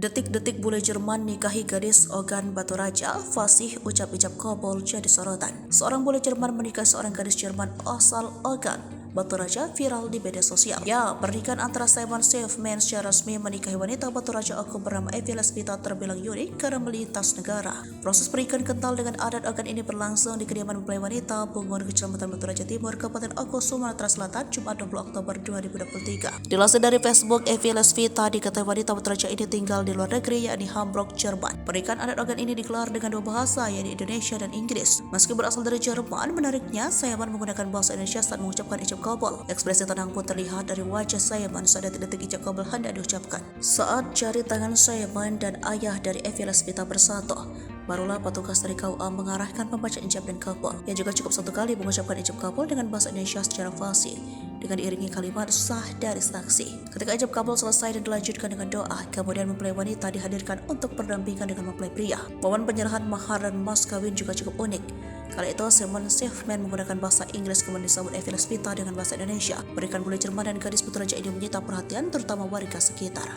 Detik-detik bule Jerman nikahi gadis Ogan Batu Raja, fasih ucap-ucap kabul jadi sorotan. Seorang bule Jerman menikahi seorang gadis Jerman asal Ogan Batu Raja viral di media sosial. Ya, pernikahan antara Simon Schiffman secara resmi menikahi wanita Batu Raja aku bernama Evi Lesbita terbilang unik karena melintas negara. Proses pernikahan kental dengan adat Ogan ini berlangsung di kediaman mempelai wanita Bungun, Kecamatan Batu Raja Timur, Kabupaten Ogo, Sumatera Selatan, Jumat 20 Oktober 2023. Dilansir dari Facebook, Evi Lesbita diketahui wanita Batu Raja ini tinggal di luar negeri, yakni Hamburg, Jerman. Pernikahan adat Ogan ini digelar dengan dua bahasa, yakni Indonesia dan Inggris. Meski berasal dari Jerman, menariknya Simon menggunakan bahasa Indonesia saat mengucapkan ijab kabul. Ekspresi tenang pun terlihat dari wajah Simon saat detik-detik ijab kabul hendak diucapkan. Saat jari tangan Simon dan ayah dari Evi Lesbita bersatu, barulah petugas dari KUA mengarahkan pembaca ijab dan kabul, yang juga cukup satu kali mengucapkan ijab kabul dengan bahasa Indonesia secara fasih dengan diiringi kalimat sah dari saksi. Ketika ijab kabul selesai dan dilanjutkan dengan doa, kemudian mempelai wanita dihadirkan untuk berdampingan dengan mempelai pria. Momen penyerahan mahar dan mas kawin juga cukup unik. Kala itu Simon Schiffman menggunakan bahasa Inggris, kemudian disambut Evi Lesbita dengan bahasa Indonesia. Pernikahan bule Jerman dan gadis Batu Raja ini menyita perhatian terutama warga sekitar.